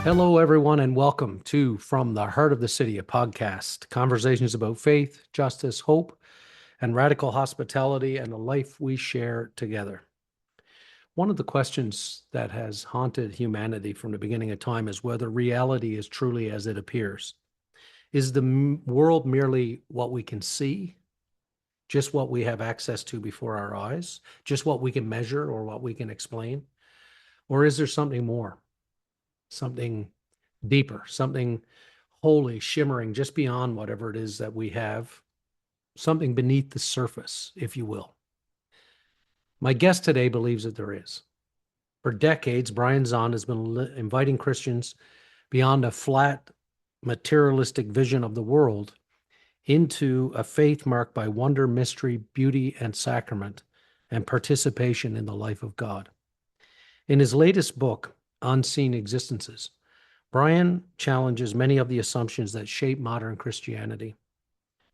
Hello, everyone, and welcome to From the Heart of the City, a podcast, conversations about faith, justice, hope, and radical hospitality and the life we share together. One of the questions that has haunted humanity from the beginning of time is whether reality is truly as it appears. Is the world merely what we can see, just what we have access to before our eyes, just what we can measure or what we can explain? Or is there something more, something deeper, something holy, shimmering just beyond whatever it is that we have, something beneath the surface, if you will? My guest today believes that there is. For decades, Brian Zahnd has been inviting Christians beyond a flat, materialistic vision of the world into a faith marked by wonder, mystery, beauty, and sacrament, and participation in the life of God. In his latest book, Unseen Existences, Brian challenges many of the assumptions that shape modern Christianity,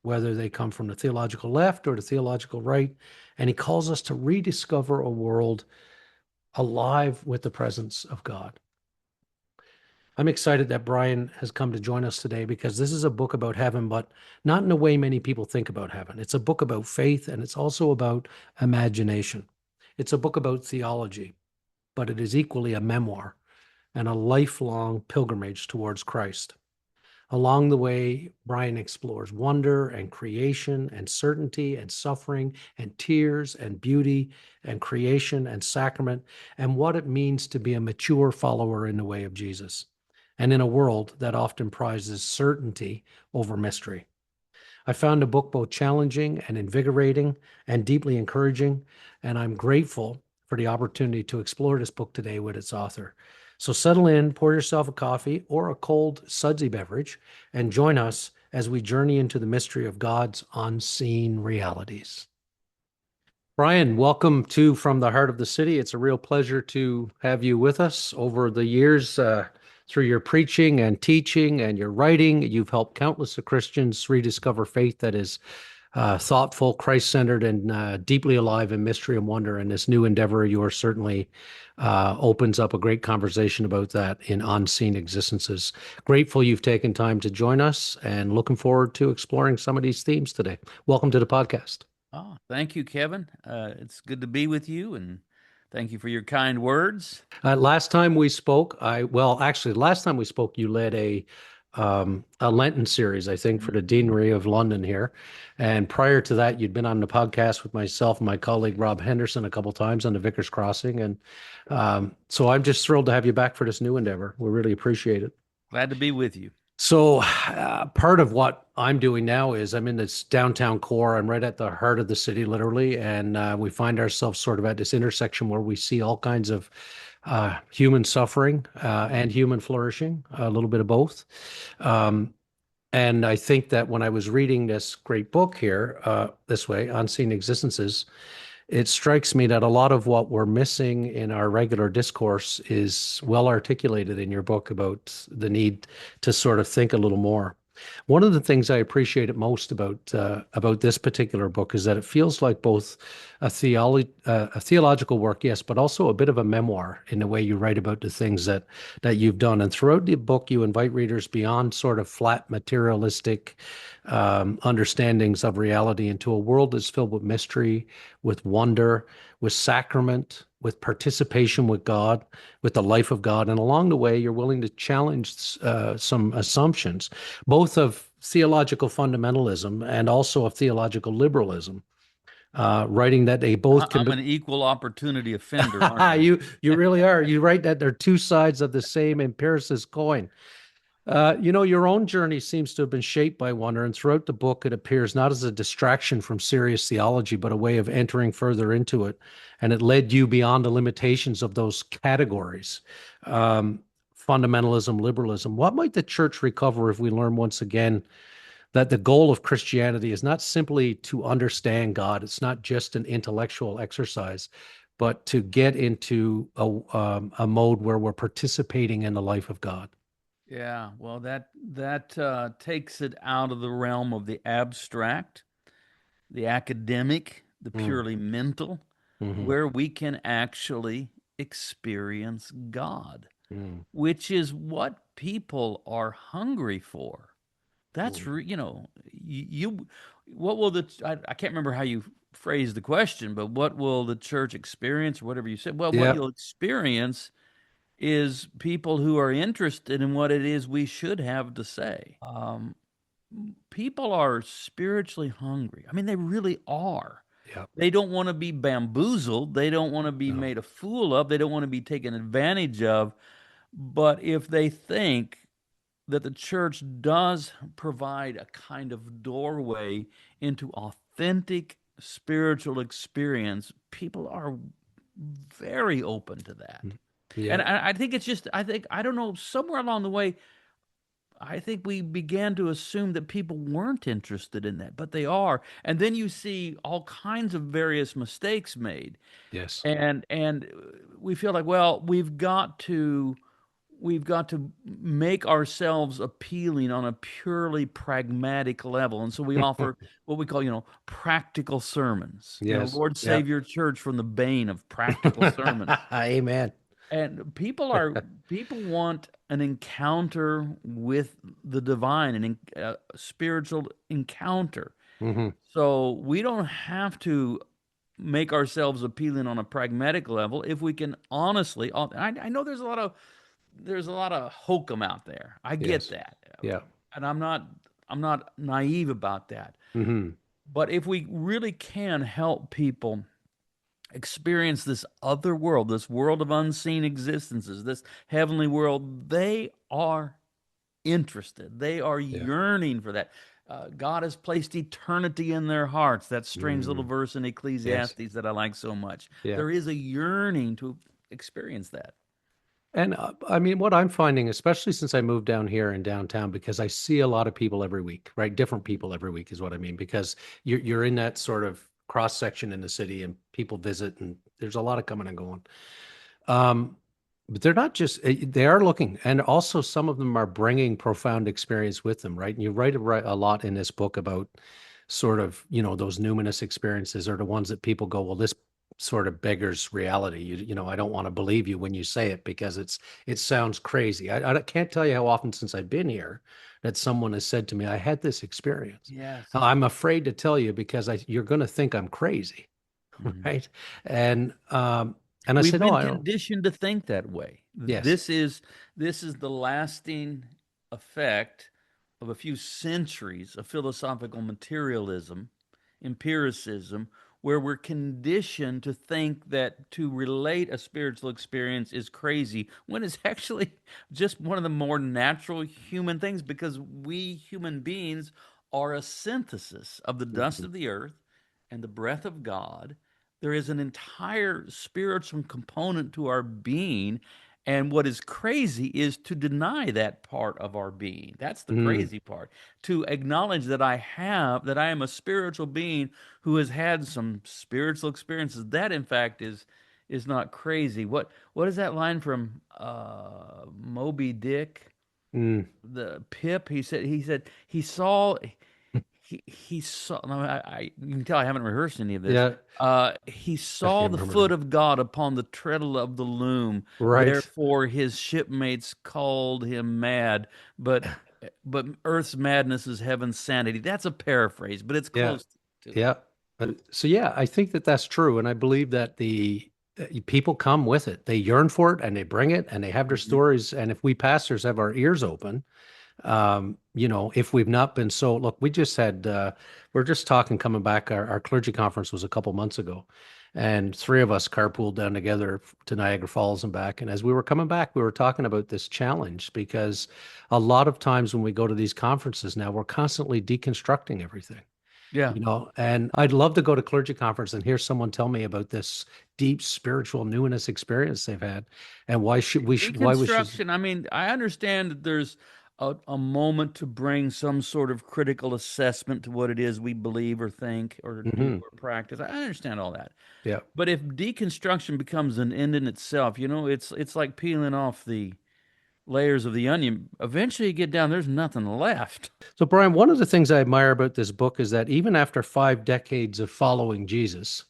whether they come from the theological left or the theological right, and he calls us to rediscover a world alive with the presence of God. I'm excited that Brian has come to join us today because this is a book about heaven, but not in the way many people think about heaven. It's a book about faith, and it's also about imagination. It's a book about theology, but it is equally a memoir and a lifelong pilgrimage towards Christ. Along the way, Brian explores wonder and creation and certainty and suffering and tears and beauty and creation and sacrament and what it means to be a mature follower in the way of Jesus and in a world that often prizes certainty over mystery. I found the book both challenging and invigorating and deeply encouraging, and I'm grateful for the opportunity to explore this book today with its author. So settle in, pour yourself a coffee or a cold, sudsy beverage, and join us as we journey into the mystery of God's unseen realities. Brian, welcome to From the Heart of the City. It's a real pleasure to have you with us. Over the years, through your preaching and teaching and your writing, you've helped countless of Christians rediscover faith that is thoughtful, Christ-centered, and deeply alive in mystery and wonder. And this new endeavor of yours certainly opens up a great conversation about that in Unseen Existences. Grateful you've taken time to join us and looking forward to exploring some of these themes today. Welcome to the podcast. Oh, thank you, Kevin. It's good to be with you, and thank you for your kind words. Last time we spoke, last time we spoke, you led a Lenten series, I think, for the Deanery of London here. And prior to that, you'd been on the podcast with myself and my colleague Rob Henderson a couple times on the Vicar's Crossing. And so I'm just thrilled to have you back for this new endeavor. We really appreciate it. Glad to be with you. So part of what I'm doing now is I'm in this downtown core. I'm right at the heart of the city, literally, and we find ourselves sort of at this intersection where we see all kinds of human suffering and human flourishing, a little bit of both. And I think that when I was reading this great book here, this way, Unseen Existences, it strikes me that a lot of what we're missing in our regular discourse is well articulated in your book about the need to sort of think a little more. One of the things I appreciate most about this particular book is that it feels like both a theological work, yes, but also a bit of a memoir in the way you write about the things that you've done. And throughout the book, you invite readers beyond sort of flat materialistic understandings of reality into a world that's filled with mystery, with wonder, with sacrament, with participation with God, with the life of God. And along the way, you're willing to challenge some assumptions, both of theological fundamentalism and also of theological liberalism, writing that they both can I'm an equal opportunity offender, aren't I? You really are. You write that they're two sides of the same empiricist coin. Your own journey seems to have been shaped by wonder, and throughout the book, it appears not as a distraction from serious theology, but a way of entering further into it. And it led you beyond the limitations of those categories. Fundamentalism, liberalism. What might the church recover if we learn once again that the goal of Christianity is not simply to understand God? It's not just an intellectual exercise, but to get into a mode where we're participating in the life of God. Yeah, well, that takes it out of the realm of the abstract, the academic, the purely mental, Mm-hmm. where we can actually experience God, Mm. which is what people are hungry for. That's, Mm. what will I can't remember how you phrased the question, but what will the church experience, or whatever you said? Well, what Yeah. you'll experience is people who are interested in what it is we should have to say. People are spiritually hungry. I mean, they really are. Yeah. They don't want to be bamboozled. They don't want to be No. made a fool of. They don't want to be taken advantage of. But if they think that the church does provide a kind of doorway into authentic spiritual experience, people are very open to that. Mm. And Yeah. I think it's just, I don't know, somewhere along the way, I think we began to assume that people weren't interested in that, but they are. And then you see all kinds of various mistakes made. Yes. And we feel like, well, we've got to make ourselves appealing on a purely pragmatic level. And so we offer what we call, practical sermons. Yes. Lord Yeah. save your church from the bane of practical sermons. Amen. And people want an encounter with the divine, a spiritual encounter. Hmm. So we don't have to make ourselves appealing on a pragmatic level if we can honestly. I know there's a lot of hokum out there. I get Yes. that, Yeah. and I'm not naive about that. Hmm. But if we really can help people experience this other world, this world of unseen existences, this heavenly world, they are interested. They are Yeah. yearning for that. God has placed eternity in their hearts. That strange little Mm. verse in Yes. Ecclesiastes that I like so much. Yeah. There is a yearning to experience that. And I mean, what I'm finding, especially since I moved down here in downtown, because I see a lot of people every week, right? Different people every week is what I mean, because you're in that sort of cross section in the city, and people visit, and there's a lot of coming and going. Um, but they're not just, they are looking, and also some of them are bringing profound experience with them, right? And you write a lot in this book about sort of, those numinous experiences are the ones that people go, well, this sort of beggars reality. I don't want to believe you when you say it because it sounds crazy. I can't tell you how often since I've been here that someone has said to me, I had this experience. Yes. Now, I'm afraid to tell you because you're going to think I'm crazy, Mhm. right? And and I We've said, no, been I don't. conditioned to think that way. Yes. This is the lasting effect of a few centuries of philosophical materialism, empiricism, where we're conditioned to think that to relate a spiritual experience is crazy when it's actually just one of the more natural human things, because we human beings are a synthesis of the dust Mhm. of the earth and the breath of God. There is an entire spiritual component to our being. And what is crazy is to deny that part of our being. That's the Mm. crazy part. To acknowledge that I am a spiritual being who has had some spiritual experiences. That, in fact, is not crazy. What is that line from Moby Dick? Mm. The Pip. He said he saw he saw. No, you can tell I haven't rehearsed any of this. Yeah, He I saw can't the remember foot now. of God upon the treadle of the loom. Right. Therefore, his shipmates called him mad. But earth's madness is heaven's sanity. That's a paraphrase, but it's Yeah. close to it. Yeah. So yeah, I think that that's true, and I believe that the people come with it. They yearn for it, and they bring it, and they have their Mhm. stories. And if we pastors have our ears open, if we've not been so, look, we just had, we're just talking coming back. Our clergy conference was a couple months ago, and three of us carpooled down together to Niagara Falls and back. And as we were coming back, we were talking about this challenge because a lot of times when we go to these conferences now, we're constantly deconstructing everything. Yeah. And I'd love to go to clergy conference and hear someone tell me about this deep spiritual numinous experience they've had, and why we should. Deconstruction. I mean, I understand that there's a moment to bring some sort of critical assessment to what it is we believe or think or do Mhm. or practice. I understand all that. Yeah. But if deconstruction becomes an end in itself, it's like peeling off the layers of the onion. Eventually, you get down, there's nothing left. So, Brian, one of the things I admire about this book is that even after 5 decades of following Jesus,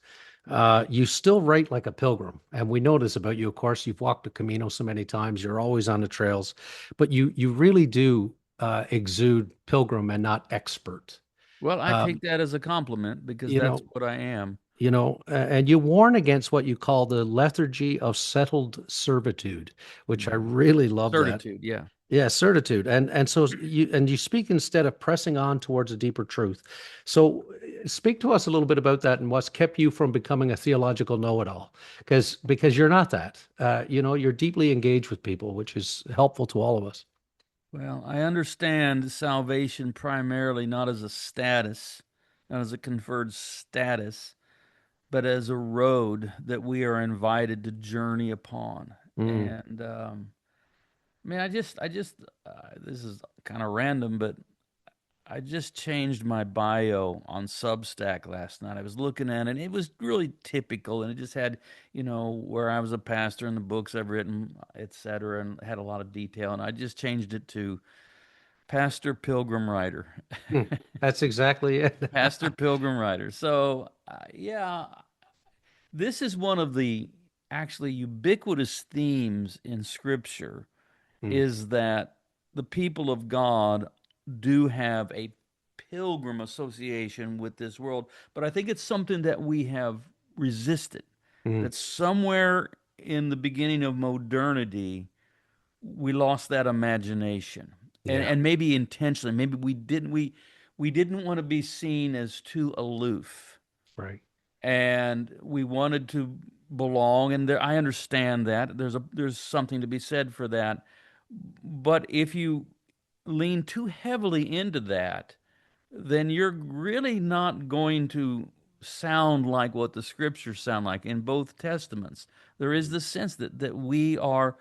You still write like a pilgrim. And we know this about you. Of course, you've walked the Camino so many times. You're always on the trails, but you really do exude pilgrim and not expert. Well, I take Um, that as a compliment because you that's know, what I am. and you warn against what you call the lethargy of settled servitude, which I Mhm. really love that. Certitude, yeah. Yeah, certitude. And so you speak instead of pressing on towards a deeper truth. So speak to us a little bit about that and what's kept you from becoming a theological know-it-all. Because you're not that. You're deeply engaged with people, which is helpful to all of us. Well, I understand salvation primarily not as a status, not as a conferred status, but as a road that we are invited to journey upon. Mm, And I mean, this is kind of random, but I just changed my bio on Substack last night. I was looking at it, and it was really typical, and it just had, where I was a pastor and the books I've written, et cetera, and had a lot of detail. And I just changed it to Pastor Pilgrim Writer. mm. That's exactly it. Pastor Pilgrim Writer. So, yeah, this is one of the actually ubiquitous themes in Scripture Mm, is that the people of God do have a pilgrim association with this world, but I think it's something that we have resisted. mm. That somewhere in the beginning of modernity, we lost that imagination, and Yeah, maybe intentionally, maybe we didn't want to be seen as too aloof, right. and we wanted to belong. And there, I understand that there's something to be said for that, but if you lean too heavily into that, then you're really not going to sound like what the scriptures sound like in both testaments. There is the sense that we are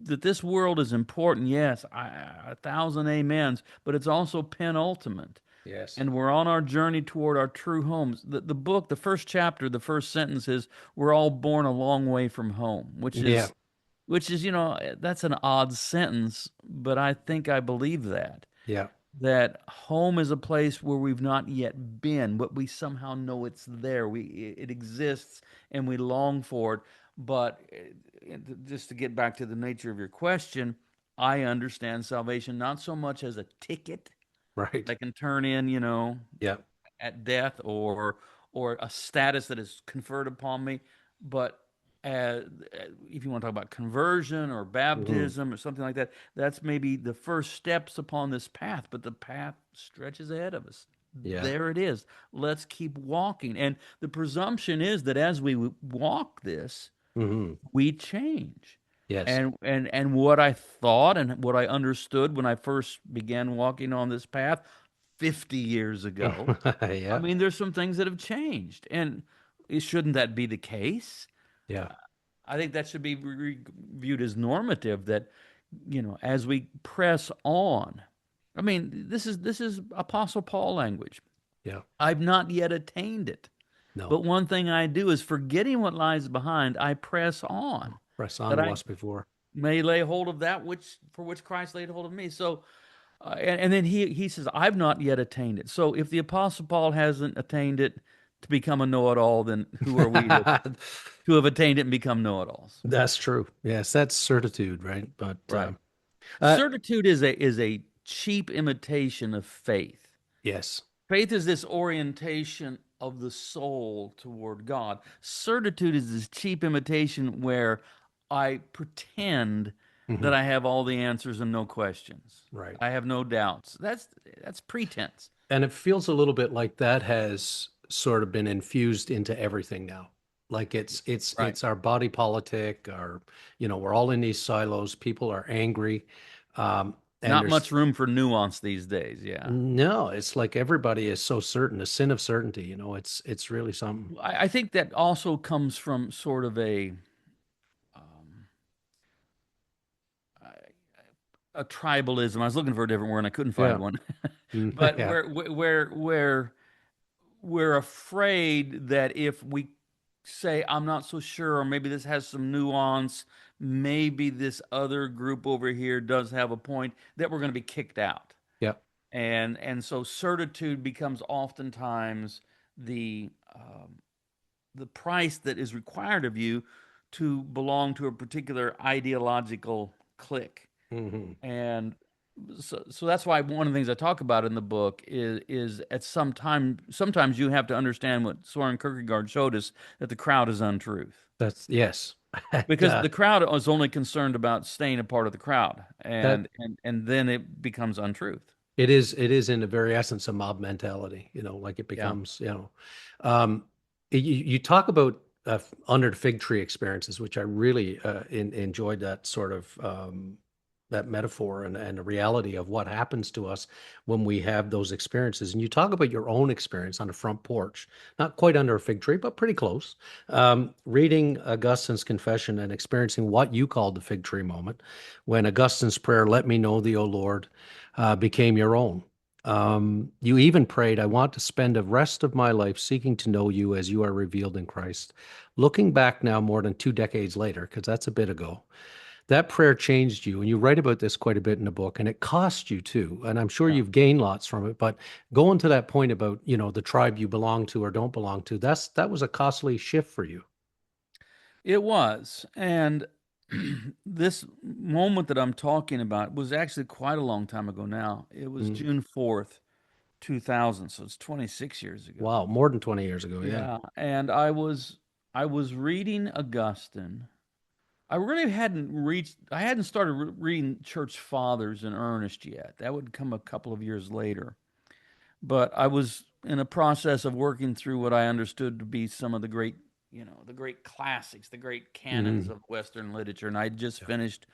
that this world is important. Yes, 1,000 amens, but it's also penultimate. Yes. And we're on our journey toward our true homes. The book, the first chapter, the first sentence is, "We're all born a long way from home," Yeah, which is, that's an odd sentence, but I think I believe that yeah, that home is a place where we've not yet been, but we somehow know it's there. It exists and we long for it. But just to get back to the nature of your question, I understand salvation not so much as a ticket right. that I can turn in, Yeah. at death, or a status that is conferred upon me, but if you want to talk about conversion or Hmm. baptism or something like that, that's maybe the first steps upon this path, but the path stretches ahead of us. Yeah. There it is. Let's keep walking. And the presumption is that as we walk this, Hmm. we change. Yes. And what I thought and what I understood when I first began walking on this path 50 years ago, I Yeah. mean, there's some things that have changed, and shouldn't that be the case? Yeah. I think that should be viewed as normative. That as we press on, I mean, this is Apostle Paul language. Yeah. I've not yet attained it, No. but one thing I do is forgetting what lies behind, I press on, Press that on I was before. may lay hold of that which for which Christ laid hold of me. So and then he says, I've not yet attained it. So if the Apostle Paul hasn't attained it to become a know-it-all, then who are we to have attained it and become know-it-alls? That's true. Yes, that's certitude, right? But Right. uh, Certitude is a cheap imitation of faith. yes. Faith is this orientation of the soul toward God. Certitude is this cheap imitation where I pretend Hmm. that I have all the answers and no questions. Right. I have no doubts. That's pretense. And it feels a little bit like that has sort of been infused into everything now. Like Right. it's our body politic, we're all in these silos. People are angry. And Not there's much room for nuance these days. Yeah. no, it's like everybody is so certain, the sin of certainty, it's really something. I think that also comes from sort of um, a tribalism. I was looking for a different word and I couldn't find Yeah. one. Mm, But yeah. where we're afraid that if we say I'm not so sure, or maybe this has some nuance, maybe this other group over here does have a point, that we're going to be kicked out. Yeah. And so certitude becomes oftentimes the the price that is required of you to belong to a particular ideological clique. Hmm. And so that's why one of the things I talk about in the book is at some time sometimes you have to understand what Soren Kierkegaard showed us, that the crowd is untruth, That's yes. And, because the crowd is only concerned about staying a part of the crowd, that and then it becomes untruth. it is in the very essence of mob mentality, like it Yeah. becomes, um, you talk about under the fig tree experiences, which I really enjoyed that sort of that metaphor and the reality of what happens to us when we have those experiences. And you talk about your own experience on the front porch, not quite under a fig tree, but pretty close, reading Augustine's confession and experiencing what you called the fig tree moment, when Augustine's prayer, "Let me know thee, O Lord," became your own. You even prayed, "I want to spend the rest of my life seeking to know you as you are revealed in Christ." Looking back now, more than 2 decades later, because that's a bit ago, that prayer changed you. And you write about this quite a bit in the book, and it cost you too. And I'm sure Yeah. you've gained lots from it. But going to that point about, the tribe you belong to or don't belong to, that was a costly shift for you. It was. And this moment that I'm talking about was actually quite a long time ago now. It was Mm. June 4th, 2000, so it's 26 years ago. Wow, more than 20 years ago. Yeah. Yeah, and I was reading Augustine. I hadn't started reading church fathers in earnest yet. That would come a couple of years later. But I was in a process of working through what I understood to be some of the great, the great classics, the great canons Hmm. of Western literature. And I just Yeah. finished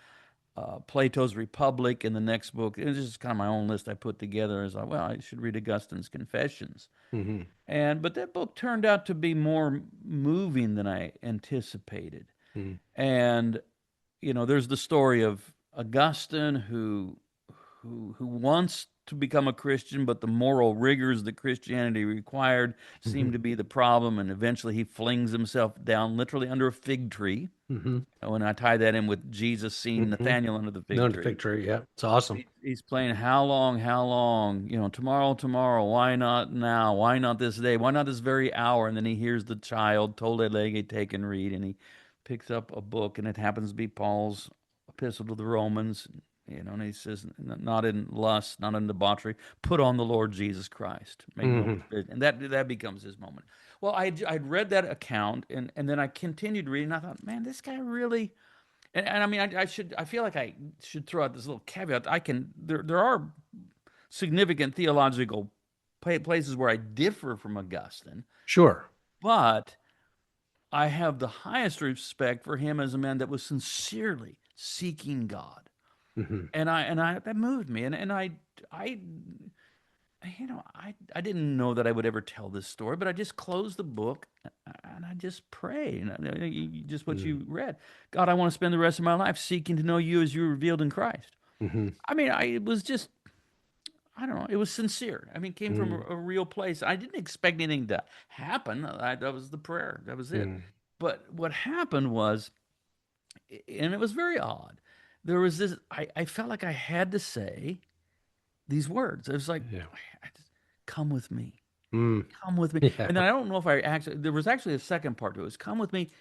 Plato's Republic, and the next book. It was just kind of my own list I put together. As well, I should read Augustine's Confessions. Hmm. But that book turned out to be more moving than I anticipated. Hmm. And there's the story of Augustine who wants to become a Christian, but the moral rigors that Christianity required seem Hmm. to be the problem, and eventually he flings himself down literally under a fig tree. Hmm. When I tie that in with Jesus seeing Hmm. Nathaniel under the No, fig the tree, fig tree. Yeah, it's awesome. he's playing how long, how long, tomorrow, tomorrow, why not now? Why not this day? Why not this very hour? And then he hears the child, told a lege, take and read, and he picks up a book, and it happens to be Paul's epistle to the Romans, and he says, not in lust, not in debauchery, put on the Lord Jesus Christ, make no Hmm. provision. And that becomes his moment. Well, I'd read that account, and then I continued reading. I thought, man, this guy really, and I mean, I feel like I should throw out this little caveat. There are significant theological places where I differ from Augustine, Sure. but I have the highest respect for him as a man that was sincerely seeking God. Hmm. And that moved me. I, I didn't know that I would ever tell this story, but I just closed the book and I just pray. Just what Hmm. you read. God, I want to spend the rest of my life seeking to know you as you revealed in Christ. Hmm. I mean, it was just, I don't know, it was sincere. I mean, it came from Hmm. a real place. I didn't expect anything to happen. That was the prayer, that was it. Hmm. But what happened was, and it was very odd, there was this, I felt like I had to say these words. It was like, Yeah. come with me. Mm. Come with me. Yeah. And then I don't know if I actually, there was actually a second part to it. It was come with me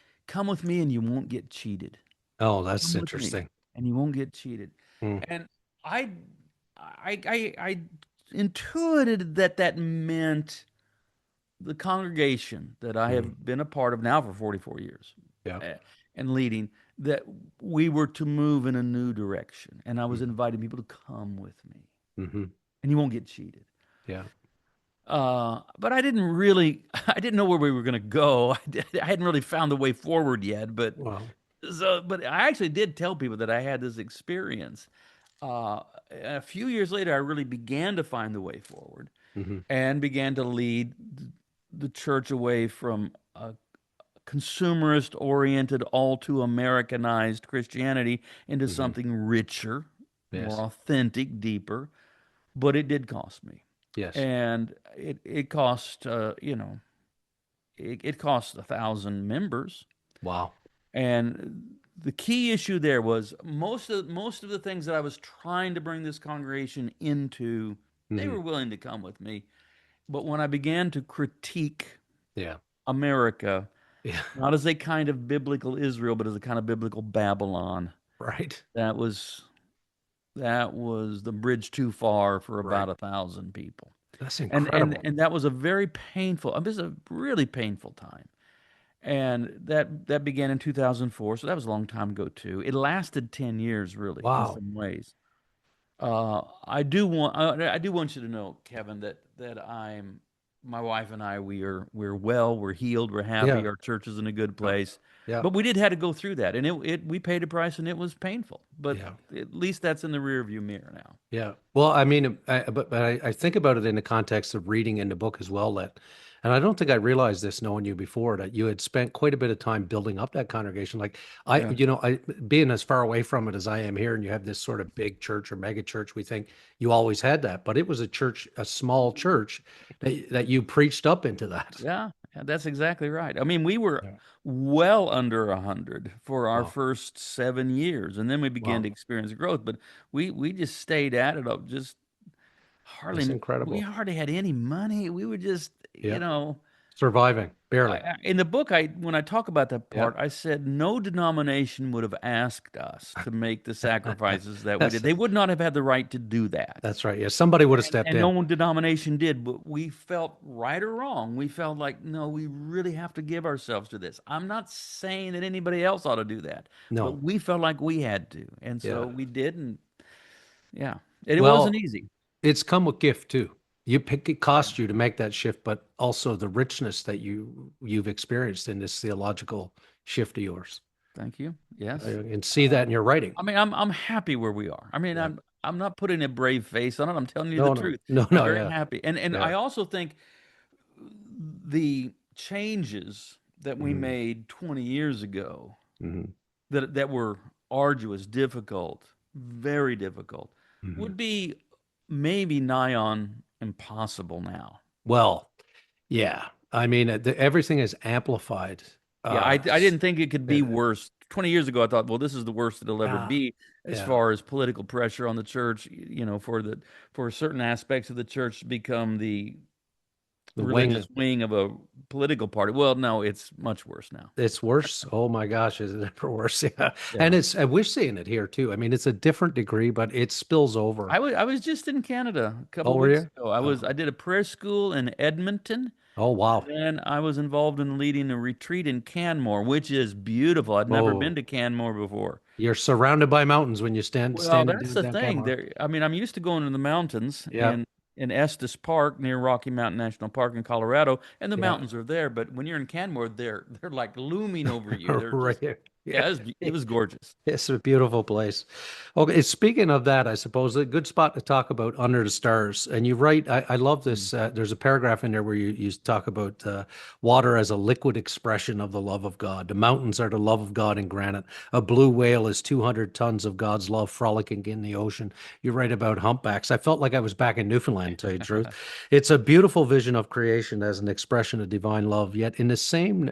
and you won't get cheated. Oh, that's Come with me interesting. and you won't get cheated. Mm. And I, I intuited that meant the congregation that I Mm. have been a part of now for 44 years Yeah. uh, and leading, that we were to move in a new direction. And I was Mm. inviting people to come with me Hmm. and you won't get cheated. Yeah. But I didn't really, I didn't know where we were going to go. I hadn't really found the way forward yet. Wow. But I actually did tell people that I had this experience. A few years later, I really began to find the way forward Hmm. and began to lead the church away from a consumerist oriented, all too Americanized Christianity into Hmm. something richer, more Yes. authentic, deeper. But it did cost me. Yes. And it cost, it cost 1,000 members. Wow. And the key issue there was most of the things that I was trying to bring this congregation into, they Hmm. were willing to come with me. But when I began to critique Yeah. America, Yeah. not as a kind of biblical Israel, but as a kind of biblical Babylon. Right. That was that was the bridge too far for Right. about 1,000 people. That's And and incredible. and that was a very painful, it was a really painful time. And that began in 2004, so that was a long time ago too. It lasted 10 years really in Wow. some ways. I do want you to know, Kevin, that I'm my wife and I, we're well, we're healed, we're Yeah. happy, our church is in a good Yeah. place. Yeah. But we did had to go through that, and it we paid a price, and it was painful. But Yeah. at least that's in the rear view mirror now. Yeah. Well, I mean, but I think about it in the context of reading in the book as well, that, and I don't think I realized this knowing you before, that you had spent quite a bit of time building up that congregation. Like Yeah. I being as far away from it as I am here, and you have this sort of big church or mega church, we think you always had that, but it was a church, a small church that you preached up into that. Yeah, yeah, that's exactly right. I mean, we were Yeah. well under 100 for our Wow. first 7 years, and then we began Wow. to experience growth. But we just stayed at it up, just That's we incredible. hardly had any money. We were just, Yeah. Surviving, barely. in the book, I when I talk about that Yeah. part, I said no denomination would have asked us to make the sacrifices that we That's did. They would not have had the right to do that. that's right. Yeah. Somebody would have stepped And no in. one denomination did, but we felt right or wrong. We felt like, no, we really have to give ourselves to this. I'm not saying that anybody else ought to do that, but No. we felt like we had to. And so Yeah. we did. And yeah, and it wasn't Well, easy. it's come with gift too. You pick it Yeah. cost you to make that shift, but also the richness that you've experienced in this theological shift of yours. Thank you. Yes. And see that in your writing. I mean, I'm happy where we are. I mean, Yeah. I'm not putting a brave face on it. I'm telling you the No, no, truth. no, I'm no, very yeah. happy. And Yeah. I also think the changes that we Hmm. made 20 years ago Hmm. that were arduous, difficult, very difficult, Hmm. would be maybe nigh on impossible now. Well, yeah. I mean, everything is amplified. Yeah, I S- didn't think it could uh, be worse. 20 years ago, I thought, well, this is the worst it'll ever yeah, be as yeah. far as political pressure on the church, for certain aspects of the church to become the The wing, religious wing of a political party. Well, no, it's much worse now. it's worse. Oh my gosh, is it ever worse? Yeah. And Yeah. we're seeing it here too. I mean, it's a different degree, but it spills over. I was just in Canada a couple Oh, were weeks you? ago. Oh, I did a prayer school in Edmonton. oh wow. And I was involved in leading a retreat in Canmore, which is beautiful. I'd never been Oh, to Canmore before. you're surrounded by mountains when you Well, standing that's the down thing. Camera. There, I mean, I'm used to going to the mountains Yeah, in Estes Park near Rocky Mountain National Park in Colorado, and the yeah. mountains are there. But when you're in Canmore, they're like looming over you. They're just Right. Yeah. yeah, it was gorgeous. It's a beautiful place. Okay, speaking of that, I suppose a good spot to talk about Under the Stars. And you write, I love Mm. this. There's a paragraph in there where you talk about water as a liquid expression of the love of God. The mountains are the love of God in granite. A blue whale is 200 tons of God's love frolicking in the ocean. You write about humpbacks. I felt like I was back in Newfoundland, to tell you the truth. It's a beautiful vision of creation as an expression of divine love. Yet in the same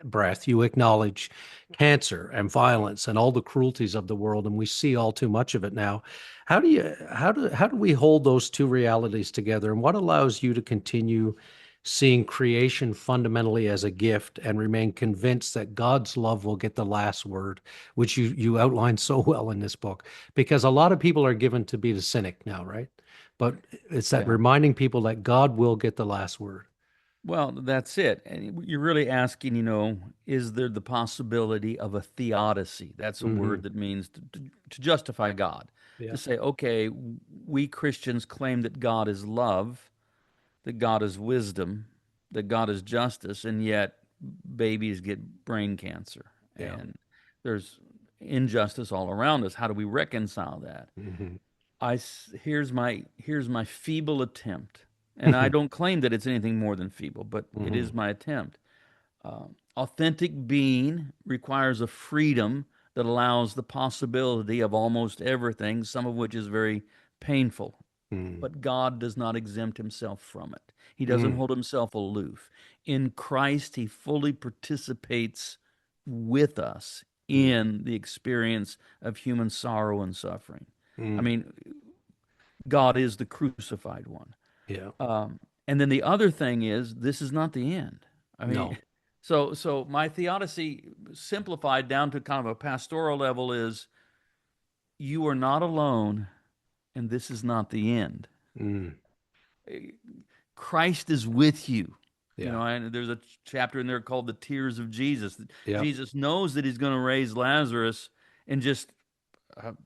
breath, you acknowledge cancer and violence and all the cruelties of the world, and we see all too much of it now. How do we hold those two realities together, and what allows you to continue seeing creation fundamentally as a gift and remain convinced that God's love will get the last word, which you outline so well in this book? Because a lot of people are given to be the cynic now, right? But it's that Yeah. reminding people that God will get the last word. Well, that's it. And you're really asking, is there the possibility of a theodicy? That's a Hmm. word that means to justify God. To Yeah. say, okay, we Christians claim that God is love, that God is wisdom, that God is justice, and yet babies get brain cancer. Yeah. And there's injustice all around us. How do we reconcile that? Hmm. Here's my feeble attempt, and I don't claim that it's anything more than feeble, but it is Hmm. my attempt. Authentic being requires a freedom that allows the possibility of almost everything, some of which is very painful. Hmm. But God does not exempt himself from it. He doesn't Hmm. hold himself aloof. In Christ, he fully participates with us Hmm. in the experience of human sorrow and suffering. I Hmm. mean, God is the crucified one. Yeah. And then the other thing is, this is not the end. I mean, No. So my theodicy, simplified down to kind of a pastoral level, is you are not alone, and this is not the end. Mm, Christ is with you. You yeah. know, and there's a chapter in there called the Tears of Jesus. Yeah. Jesus knows that he's going to raise Lazarus in just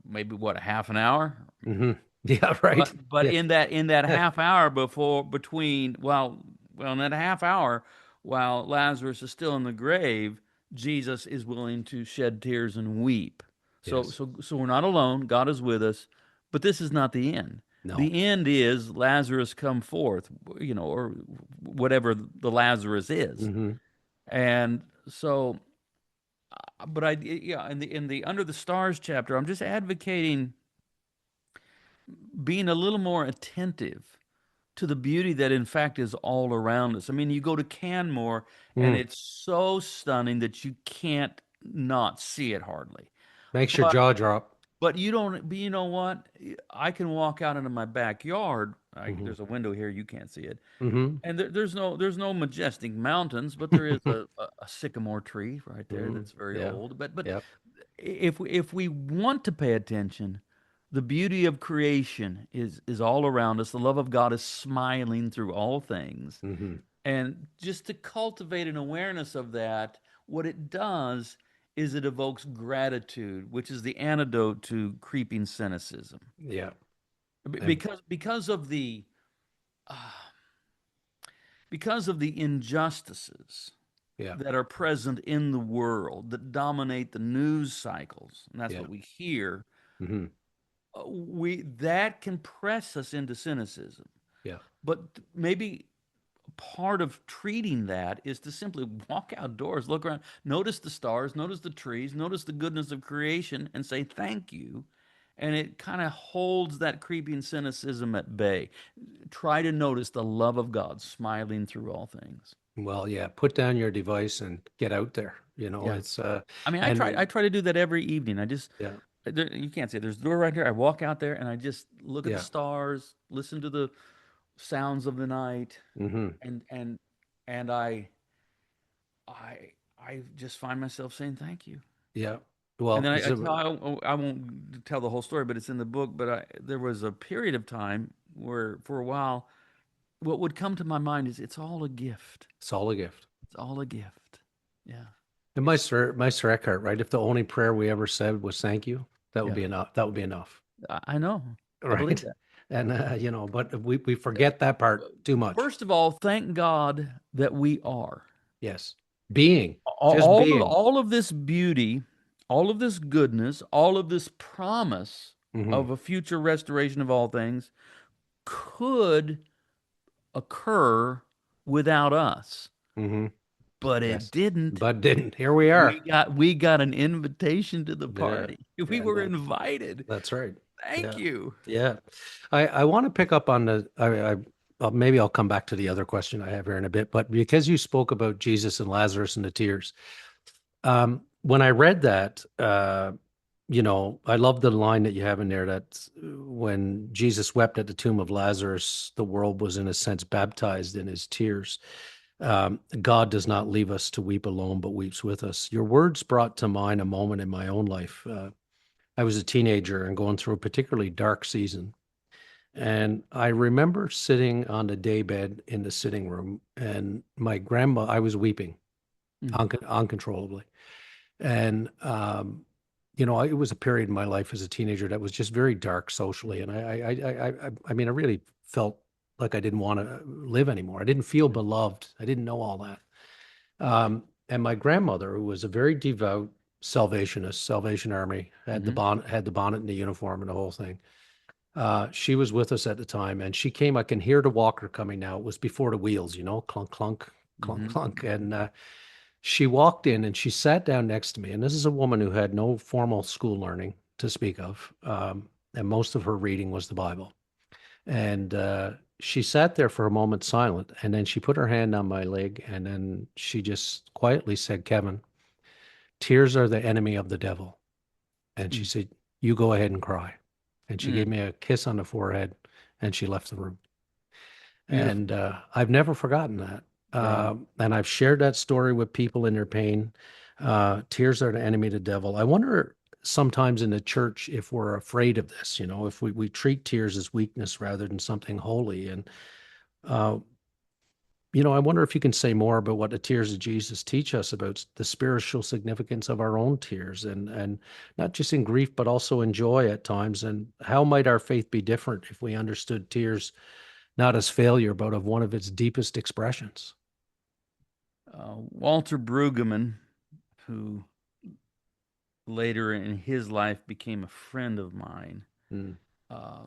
maybe what, a half an hour. Hmm. Yeah. Right. But Yeah. in that half hour before between well in that half hour while Lazarus is still in the grave, Jesus is willing to shed tears and weep. So Yes. so so we're not alone. God is with us, but this is not the end. No. The end is Lazarus come forth, or whatever the Lazarus is. Hmm. And so, but yeah, in the Under the Stars chapter, I'm just advocating being a little more attentive to the beauty that in fact is all around us. I mean, you go to Canmore and Mm. it's so stunning that you can't not see it hardly. Makes your But jaw drop. but you don't but you know what? I can walk out into my backyard. Hmm. There's a window here, you can't see it. Hmm. And there's no majestic mountains, but there is a sycamore tree right there Hmm. that's very Yeah. old. But Yeah. if we want to pay attention, the beauty of creation is all around us. The love of God is smiling through all things. Hmm. And just to cultivate an awareness of that, what it does is it evokes gratitude, which is the antidote to creeping cynicism. Yeah. And Because of the uh, injustices yeah. that are present in the world that dominate the news cycles, and that's Yeah. what we hear. Hmm. We That can press us into cynicism, Yeah. but maybe part of treating that is to simply walk outdoors, look around, notice the stars, notice the trees, notice the goodness of creation, and say thank you. And it kind of holds that creeping cynicism at bay. Try to notice the love of God smiling through all things. Well, yeah. Put down your device and get out there. Yeah. It's I mean, I try and I try to do that every evening. I just yeah. you can't see it. There's a door right here. I walk out there and I just look at the Yeah. stars, listen to the sounds of the night, Hmm. and I just find myself saying thank you. Yeah. And Well, then I won't tell the whole story, but it's in the book. But there was a period of time where, for a while, what would come to my mind is it's all a gift. it's all a gift. It's all a gift. Yeah. And It's Meister Eckhart, right? If the only prayer we ever said was thank you, that would yeah. be enough. That would be enough, I know. I believe right? that. And but we forget that part too much. First of all, thank God that we are. Yes. Being, all, just all of being. all of this beauty, all of this goodness, all of this promise Hmm. of a future restoration of all things could occur without us, Hmm. but it Yes. didn't. But didn't. Here we We are. got we got an invitation to the Yeah. party. We And were invited. that's right. Thank Yeah. you. Yeah. I want to pick up on maybe I'll come back to the other question I have here in a bit, but because you spoke about Jesus and Lazarus and the tears, when I read that, I love the line that you have in there that when Jesus wept at the tomb of Lazarus, the world was in a sense baptized in his tears. God does not leave us to weep alone, but weeps with us. Your words brought to mind a moment in my own life. I was a teenager and going through a particularly dark season. And I remember sitting on the daybed in the sitting room, and my grandma, I was weeping Mm, uncontrollably. And, it was a period in my life as a teenager that was just very dark socially. And I mean, I really felt like I didn't want to live anymore. I didn't feel mm, beloved. I didn't know all that. And my grandmother, who was a very devout Salvationist, Salvation Army, mhm, had the bonnet and the uniform and the whole thing. She was with us at the time, and she came. I can hear the walker coming now. It was before the wheels, clunk, clunk, clunk, mhm, clunk. And she walked in and she sat down next to me. And this is a woman who had no formal school learning to speak of. And most of her reading was the Bible. And she sat there for a moment silent. And then she put her hand on my leg. And then she just quietly said, Kevin, tears are the enemy of the devil. And she mm, said, you go ahead and cry. And she mm. gave me a kiss on the forehead and she left the room. Beautiful. And I've never forgotten that. Right. And I've shared that story with people in their pain. Tears are the enemy of the devil. I wonder sometimes in the church if we're afraid of this, if we treat tears as weakness rather than something holy. And, uh, I wonder if you can say more about what the tears of Jesus teach us about the spiritual significance of our own tears and not just in grief, but also in joy at times. And how might our faith be different if we understood tears not as failure, but of one of its deepest expressions? Walter Brueggemann, who later in his life became a friend of mine, Mm, uh,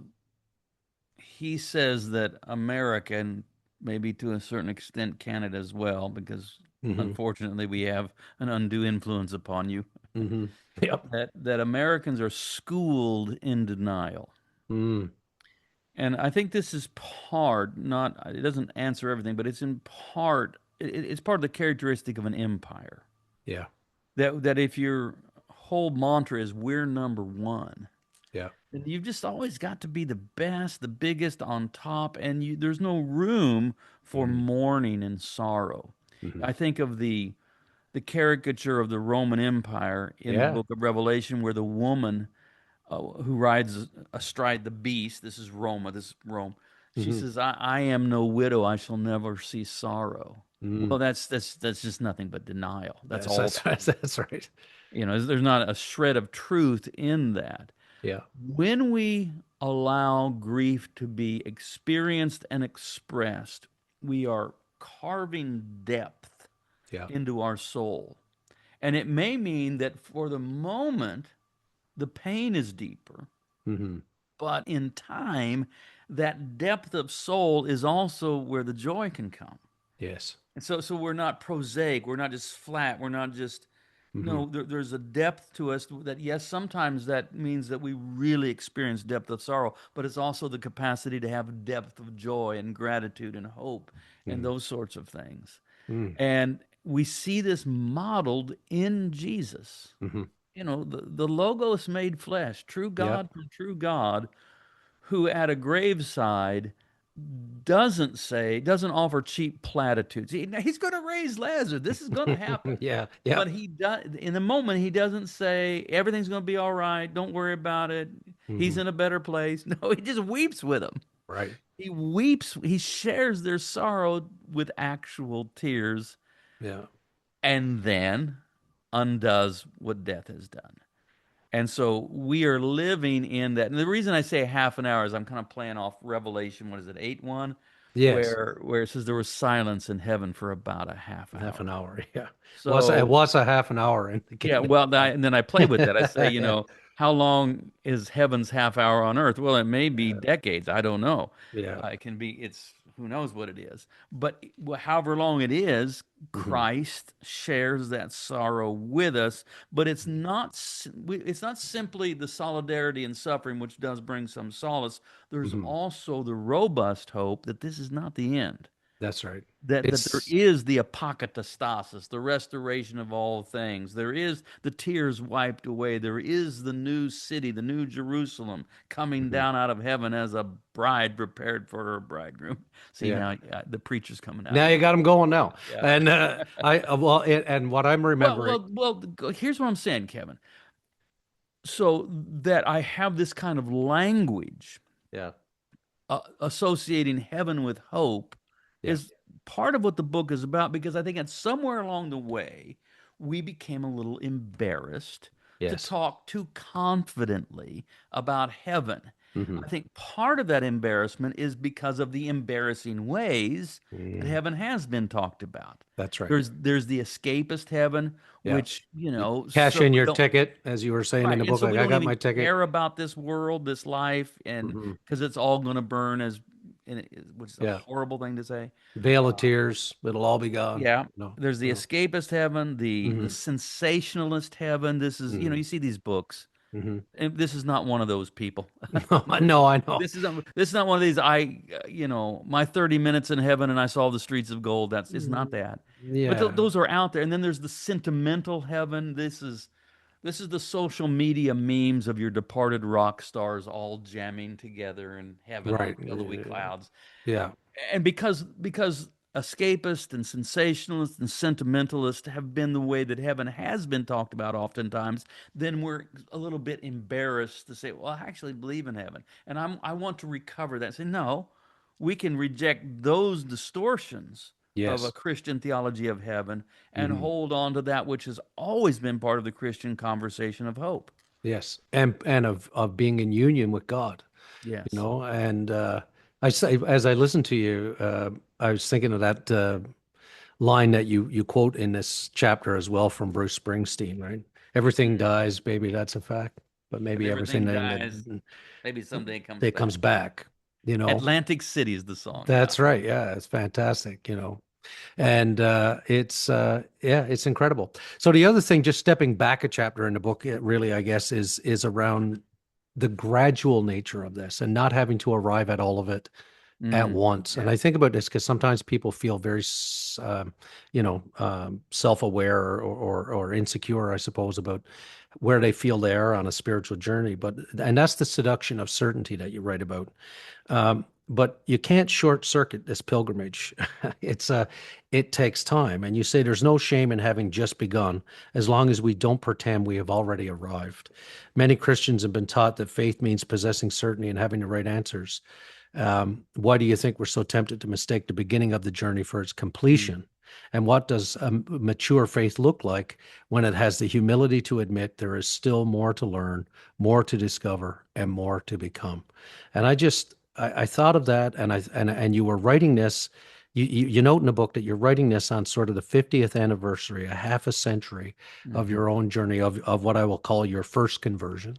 he says that America, and maybe to a certain extent Canada as well, because hmm unfortunately we have an undue influence upon you, hmm Yep. that Americans are schooled in denial. Mm, And I think this is part, not, it doesn't answer everything, but it's in part, it's part of the characteristic of an empire. yeah. That if your whole mantra is we're number one, Yeah. then you've just always got to be the best, the biggest on top, and there's no room for hmm mourning and sorrow. hmm I think of the caricature of the Roman Empire in the Yeah. book of Revelation, where the woman who rides astride the beast, this is Roma, this is Rome. She hmm says, I am no widow, I shall never see sorrow. Well, Mm. that's just nothing but denial. That's Yes, all that's, that is. that's right. There's not a shred of truth in that. Yeah. When we allow grief to be experienced and expressed, we are carving depth Yeah. into our soul. And it may mean that for the moment, the pain is deeper, hmm but in time, that depth of soul is also where the joy can come. Yes. And so we're not prosaic, we're not just flat, we're not just hmm no, there's a depth to us that, yes, sometimes that means that we really experience depth of sorrow, but it's also the capacity to have depth of joy and gratitude and hope and hmm those sorts of things. mm And we see this modeled in Jesus. hmm The Logos made flesh, true Yeah. God from true God, who at a graveside doesn't offer cheap platitudes. He's going to raise Lazarus. This is going to happen. Yeah. But Yep. he does in the moment. He doesn't say everything's going to be all right. Don't worry about it. He's hmm in a better place. No, he just weeps with them. Right. He weeps. He shares their sorrow with actual tears, Yeah. and then undoes what death has done. And so we are living in that. And the reason I say half an hour is I'm kind of playing off Revelation, what is it, 8:1, Yes. where it says there was silence in heaven for about a half Half hour. an hour. Yeah. It So was a half an hour in the yeah, kingdom well, of and then I play with that. I say, God. how long is heaven's half hour on earth? Well, it may be Yeah. decades. I don't know. Yeah. It can be, who knows what it is. But however long it is, hmm Christ shares that sorrow with us. But it's not simply the solidarity and suffering, which does bring some solace. There's hmm also the robust hope that this is not the end, That's right. that there It's is the apokatastasis, the restoration of all things. There is the tears wiped away. There is the new city, the new Jerusalem, coming mhm. down out of heaven as a bride prepared for her bridegroom. See, Yeah. now the preacher's coming out Now of me. you got them going now. Yeah. And and what I'm Well, remembering. well, well. Here's what I'm saying, Kevin. So that I have this kind of language Yeah. associating heaven with hope Yeah. is part of what the book is about, because I think that somewhere along the way we became a little embarrassed to Yes. talk too confidently about heaven. hmm I think part of that embarrassment is because of the embarrassing ways that Mm, heaven has been talked about. that's right. There's the escapist heaven, Yeah. which, You cash so in we your don't. ticket, as you were saying in Right. the And book, so like we I don't got my even ticket. care about this world, this life, and hmm because it's all going to burn which is a Yeah. horrible thing to say. Veil of Uh, tears, it'll all be gone. yeah. No. There's the No. escapist heaven, the hmm sensationalist heaven. This is, hmm you see these books, hmm and this is not one of those people. No, I know, I know. This is not one of these. My 30 minutes in heaven and I saw the streets of gold. It's not Mm, that. But yeah. those are out there. And then there's the sentimental heaven. This is the social media memes of your departed rock stars all jamming together in heaven on Right. billowy clouds. Yeah. And because escapist and sensationalist and sentimentalist have been the way that heaven has been talked about oftentimes, then we're a little bit embarrassed to say, well, I actually believe in heaven. And I want to recover that. Say, no, we can reject those distortions of a Yes. Christian theology of heaven and Hmm. hold on to that which has always been part of the Christian conversation of hope. Yes. And of being in union with God, Yes. and I say, as I listened to you, I was thinking of that line that you quote in this chapter as well from Bruce Springsteen, right? Everything dies, baby, that's a fact, but If maybe everything everything dies, maybe someday it comes that comes back. back, you know. Atlantic City is the song. Yeah. That's right. Yeah, it's fantastic, and yeah, it's incredible. So the other thing, just stepping back a chapter in the book, it really, I guess, is around the gradual nature of this and not having to arrive at all of it at once. And Yeah. I think about this because sometimes people feel very, self-aware or insecure, I suppose, about where they feel they are on a spiritual journey. And that's the seduction of certainty that you write about. But you can't short circuit this pilgrimage. It takes time. And you say there's no shame in having just begun as long as we don't pretend we have already arrived. Many Christians have been taught that faith means possessing certainty and having the right answers. Why do you think we're so tempted to mistake the beginning of the journey for its Mm. completion? And what does a mature faith look like when it has the humility to admit there is still more to learn, more to discover, and more to become? And I thought of that, and you were writing this. You note in the book that you're writing this on sort of the 50th anniversary, a half a century of Mhm. your own journey of what I will call your first conversion.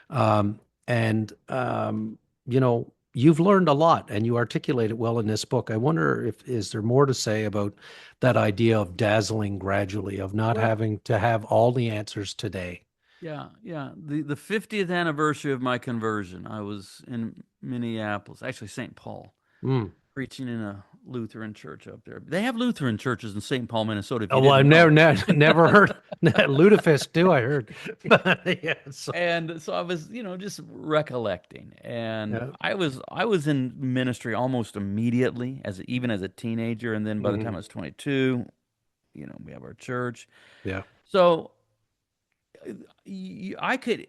And you've learned a lot and you articulate it well in this book. I wonder if is there more to say about that idea of dazzling gradually, of not Well, having to have all the answers today. yeah, yeah. The 50th anniversary of my conversion, I was in Minneapolis, actually St. Paul, Mm. preaching in a Lutheran church up there. They have Lutheran churches in St. Paul, Minnesota, if Oh, you well, I've didn't know. never heard lutefisk too, I heard. Yeah, so, And so I was, just recollecting, and yeah. I was in ministry almost immediately, even as a teenager, and then by the time Hmm. I was 22, we have our church. Yeah. So I could.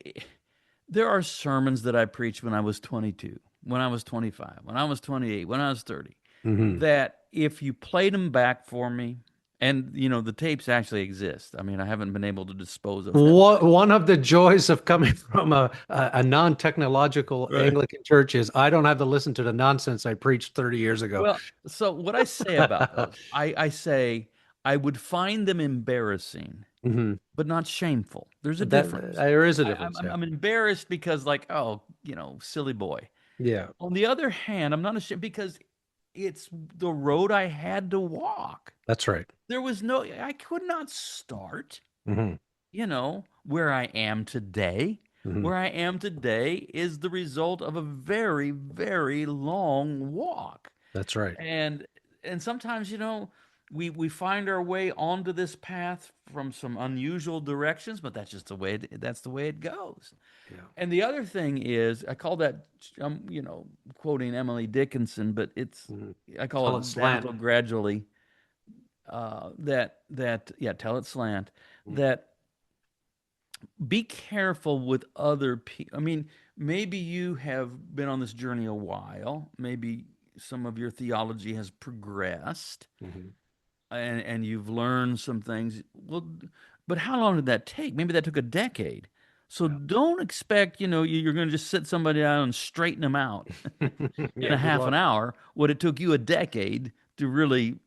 There are sermons that I preached when I was 22, when I was 25, when I was 28, when I was 30, Hmm. that if you played them back for me, and the tapes actually exist. I mean, I haven't been able to dispose of them. One of the joys of coming from a non-technological Right. Anglican church is I don't have to listen to the nonsense I preached 30 years ago. Well, so what I say about those, I say I would find them embarrassing, Hmm. but not shameful. There's a That difference. there is a I, I'm, difference. I'm Yeah. I'm embarrassed because, like, oh, silly boy. Yeah. On the other hand, I'm not ashamed because it's the road I had to walk. That's right. I could not start, Hmm. where I am today. Hmm. Where I am today is the result of a very, very long walk. That's right. And sometimes, we find our way onto this path from some unusual directions, but that's the way it goes. Yeah. And the other thing is, I call that, quoting Emily Dickinson, but Hmm. I call Tell it it slant. dazzle gradually. Yeah, tell it slant. That be careful with other people. I mean, maybe you have been on this journey a while. Maybe some of your theology has progressed, Hmm. and you've learned some things. Well, but how long did that take? Maybe that took a decade. So Yeah. don't expect, you're going to just sit somebody down and straighten them out in Yeah. a Good half an luck. hour. What it took you a decade to really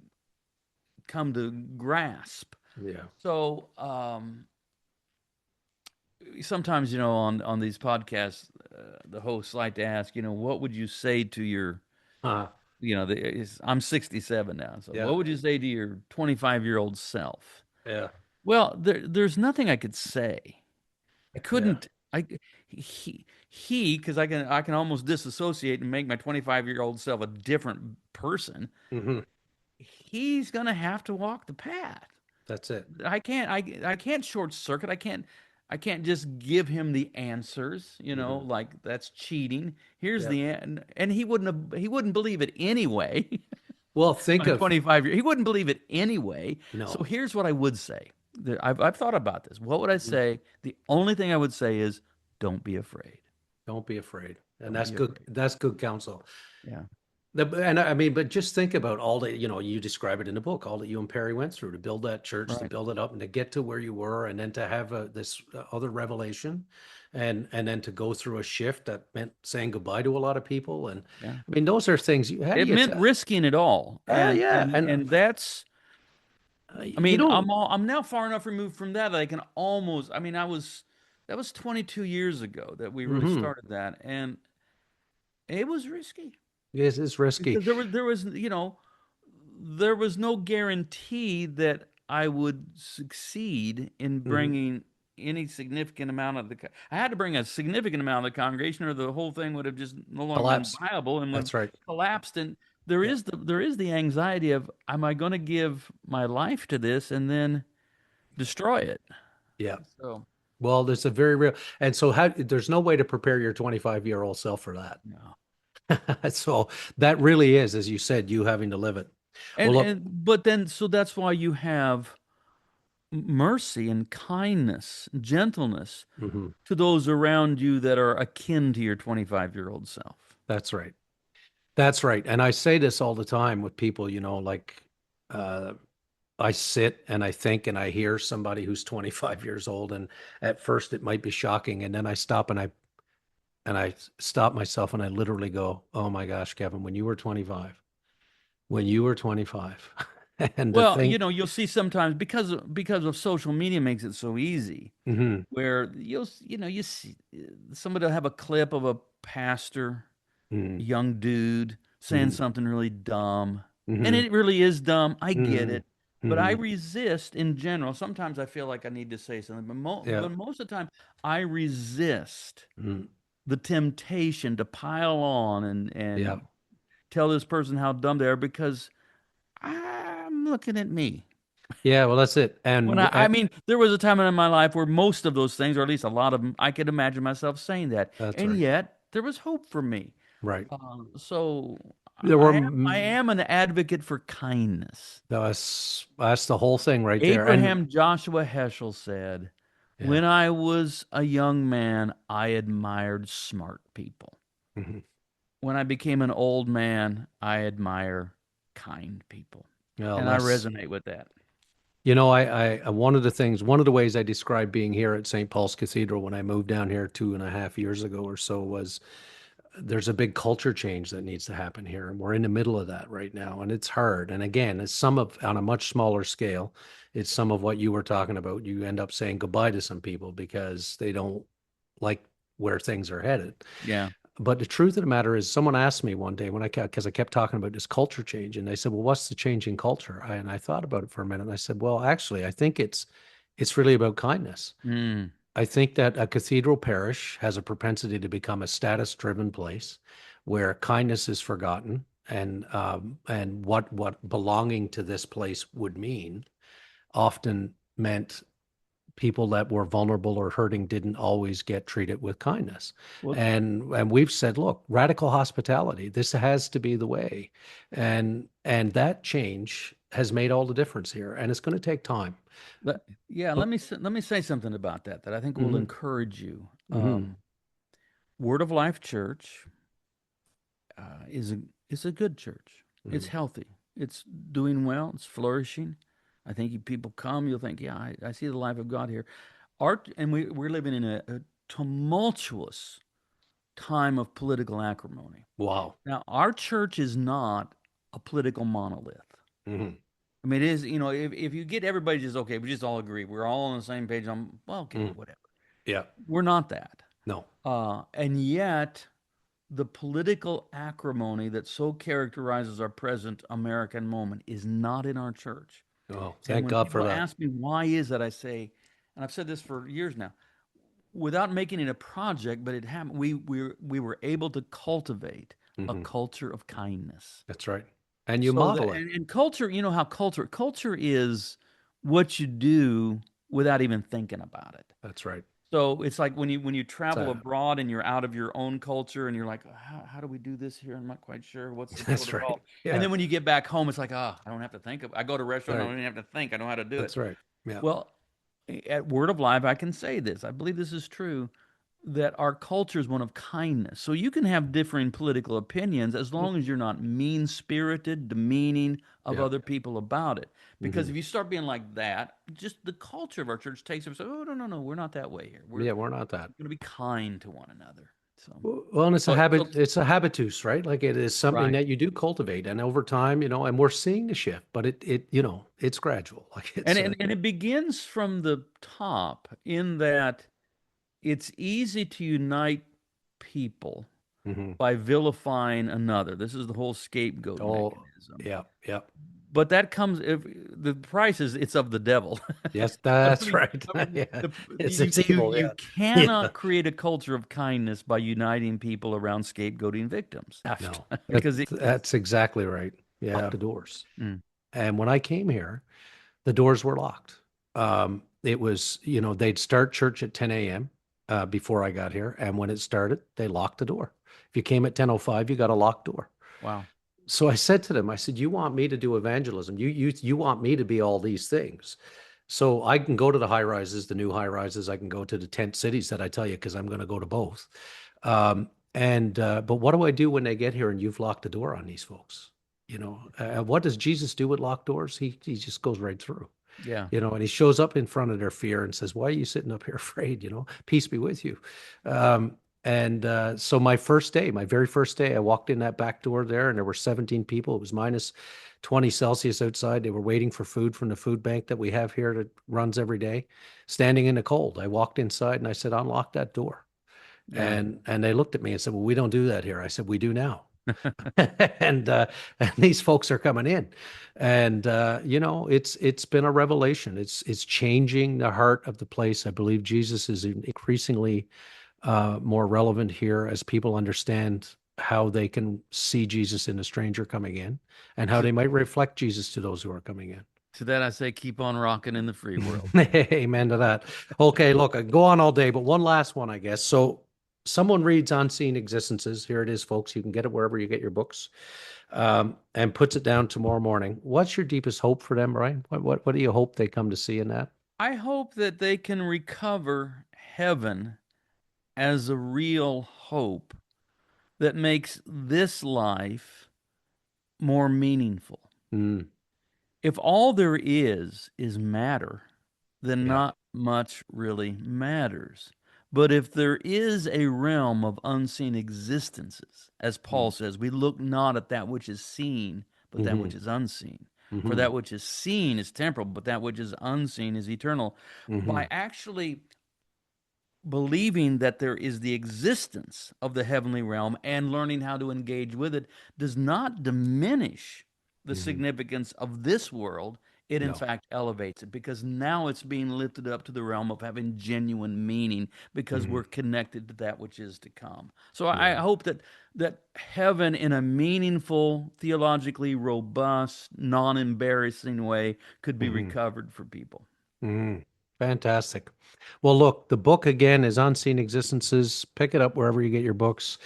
come to grasp. Yeah. So sometimes, on these podcasts, the hosts like to ask, what would you say to your, Uh, I'm 67 now, so yeah. what would you say to your 25-year-old self? Yeah. Well, there's nothing I could say. I Yeah. couldn't. Because I can almost disassociate and make my 25-year-old self a different person. Hmm. He's gonna have to walk the path. That's it. I can't short circuit. I can't just give him the answers, Hmm. like that's cheating. Here's Yeah. the and he wouldn't believe it anyway. Well, think My of, 25 year. He wouldn't believe it anyway. So no, here's what I would say. I've thought about this. What would I mhm, say? The only thing I would say is don't be afraid. don't be afraid. And Don't that's be good. afraid. That's good counsel. Yeah. And I mean, but just think about all that, you describe it in the book, all that you and Perry went through to build that church, to Right. build it up and to get to where you were, and then to have this other revelation and then to go through a shift that meant saying goodbye to a lot of people. And Yeah. I mean, those are things how do It you, meant risking it all. And yeah. and And and that's I you mean, don't, I'm now far enough removed from that I can almost I mean, that was 22 years ago that we really hmm started that and it was risky it's risky. because there was no guarantee that I would succeed in hmm bringing any significant amount of I had to bring a significant amount of the congregation, or the whole thing would have just no longer been Collapse. viable and would have That's right. collapsed. And Yeah. there is the anxiety of, am I going to give my life to this and then destroy it? Yeah. So Well, there's a very real, and so there's no way to prepare your 25-year-old self for that. no. So that really is, as you said, you having to live it. Well, look, But then so that's why you have mercy and kindness, gentleness mhm, to those around you that are akin to your 25-year-old self. that's right. That's right. And I say this all the time with people, like uh, I sit and I think and I hear somebody who's 25 years old, and at first it might be shocking, and then I stop and I stop myself and I literally go, "Oh my gosh, Kevin, when you were 25, and the Well, thing, you'll see sometimes because of social media makes it so easy, hmm where you see somebody will have a clip of a pastor, a hmm young dude saying hmm something really dumb, and hmm it really is dumb. I get hmm it, but I hmm resist in general. Sometimes I feel like I need to say something, yeah, but most of the time I resist mm, the temptation to pile on yeah, and tell this person how dumb they are because I'm looking at me. yeah. Well, that's it. When I mean, there was a time in my life where most of those things, or at least a lot of them, I could imagine myself saying that, that's and right. yet there was hope for me. Right. So There were, I am an advocate for kindness. that's the whole thing right there. And Abraham Joshua Heschel said, yeah, "When I was a young man, I admired smart people. mhm. When I became an old man, I admire kind people." Well, And I resonate with that. one of the things, one of the ways I described being here at St. Paul's Cathedral when I moved down here 2.5 years ago or so was there's a big culture change that needs to happen here, and we're in the middle of that right now, and it's hard. And again, it's some of on a much smaller scale. It's some of what you were talking about. You end up saying goodbye to some people because they don't like where things are headed. Yeah. But the truth of the matter is, someone asked me one day because I kept talking about this culture change, and they said, "Well, what's the change in culture?" And I thought about it for a minute, and I said, "Well, actually, I think it's really about kindness. Mm. I think that a cathedral parish has a propensity to become a status-driven place where kindness is forgotten, and what belonging to this place would mean often meant people that were vulnerable or hurting didn't always get treated with kindness. Well, And we've said, look, radical hospitality, this has to be the way. And that change has made all the difference here. And it's going to take time. yeah, But let me say something about that I think will hmm encourage you. hmm Word of Life Church is a good church. It's hmm healthy. It's doing well. It's flourishing. I think if people come, you'll think, yeah, I see the life of God here. And we're living in a tumultuous time of political acrimony. wow. Now, our church is not a political monolith. hmm I mean, it is, if you get everybody just, okay, we just all agree, we're all on the same page, well, okay, hmm whatever. Yeah. We're not that. No. And yet, the political acrimony that so characterizes our present American moment is not in our church. Oh, And thank when God for people that. ask me why is that, I say, and I've said this for years now, without making it a project, but it happened. We were able to cultivate a hmm culture of kindness. That's right. And you So model it. and culture, you know how culture is what you do without even thinking about it. That's right. So it's like when you travel So, abroad and you're out of your own culture and you're like, how do we do this here? I'm not quite sure. What's the that's protocol? right. And Yeah. then when you get back home, it's like, I don't have to think I go to a restaurant, I Right. don't even have to think. I know how to do it. That's right. Yeah. Well, at Word of Life, I can say this. I believe this is true that our culture is one of kindness. So you can have differing political opinions as long as you're not mean spirited, demeaning of Yeah. other people about it. Because Hmm. if you start being like that, just the culture of our church takes it. So, oh, no, no, no, we're not that way here. We're Yeah, we're not that. going to be kind to one another. So, Well, and it's a so habit, it's a habitus, right? Like it is something right. that you do cultivate and over time, and we're seeing the shift, but it's gradual. Like And, it's and and it begins from the top in that it's easy to unite people mhm. by vilifying another. This is the whole scapegoat Oh, mechanism. yeah, yeah. But that comes if the price is it's of the devil. Yes, I that's mean, right. I mean, Yeah. the, It's evil, you yeah. Yeah. cannot create a culture of kindness by uniting people around scapegoating victims. Have No. to, That because that's exactly right. Yeah. The doors. Mm, And when I came here, the doors were locked. It was, they'd start church at 10 a.m. Before I got here. And when it started, they locked the door. If you came at 10:05, you got a locked door. wow. So I said to them, I said, you want me to do evangelism. You want me to be all these things. So I can go to the high rises, the new high rises. I can go to the tent cities that I tell you, because I'm going to go to both. But what do I do when they get here and you've locked the door on these folks? What does Jesus do with locked doors? He just goes right through. Yeah. And he shows up in front of their fear and says, why are you sitting up here afraid? Peace be with you. So my very first day, I walked in that back door there and there were 17 people. It was minus 20 Celsius outside. They were waiting for food from the food bank that we have here that runs every day, standing in the cold. I walked inside and I said, unlock that door. Yeah. And they looked at me and said, well, we don't do that here. I said, we do now. And these folks are coming in, and it's been a revelation. It's changing the heart of the place. I believe Jesus is increasingly more relevant here as people understand how they can see Jesus in a stranger coming in, and how To, they might reflect Jesus to those who are coming in. to that I say, keep on rocking in the free world. Amen to that. Okay, look, I can go on all day, but one last one, I guess. So someone reads Unseen Existences. Here it is, folks. You can get it wherever you get your books, and puts it down tomorrow morning. What's your deepest hope for them, Brian? What do you hope they come to see in that? I hope that they can recover heaven as a real hope that makes this life more meaningful. Mm, If all there is matter, then yeah. not much really matters. But if there is a realm of unseen existences, as Paul Mm, says, we look not at that which is seen, but that mm-hmm, which is unseen. For mm-hmm, that which is seen is temporal, but that which is unseen is eternal. mm-hmm, By actually believing that there is the existence of the heavenly realm and learning how to engage with it does not diminish the mm-hmm. significance of this world. It, in No. fact, elevates it because now it's being lifted up to the realm of having genuine meaning because Mm-hmm, we're connected to that which is to come. So I yeah. hope that heaven, in a meaningful, theologically robust, non embarrassing way, could be Mm-hmm. recovered for people. Mm, fantastic. Well, look, the book again is Unseen Existences. Pick it up wherever you get your books.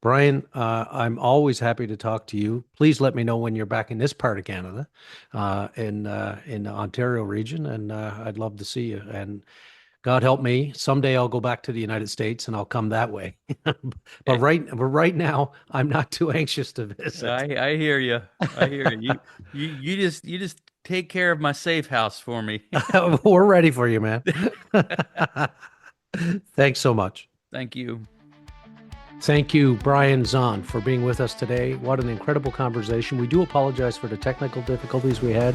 Brian, I'm always happy to talk to you. Please let me know when you're back in this part of Canada, in the Ontario region, and I'd love to see you. And God help me, someday I'll go back to the United States and I'll come that way. But right now, I'm not too anxious to visit. I hear you. I hear you. You just take care of my safe house for me. We're ready for you, man. Thanks so much. Thank you. Thank you, Brian Zahnd, for being with us today. What an incredible conversation. We do apologize for the technical difficulties we had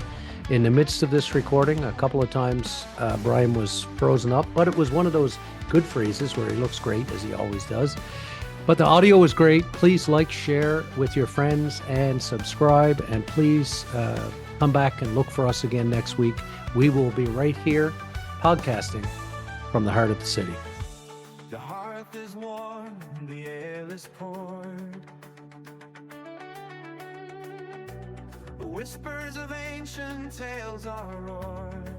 in the midst of this recording. A couple of times, Brian was frozen up, but it was one of those good freezes where he looks great, as he always does. But the audio was great. Please like, share with your friends, and subscribe. And please come back and look for us again next week. We will be right here podcasting from the heart of the city. The hearth is warm, the ale is poured. The whispers of ancient tales are roared.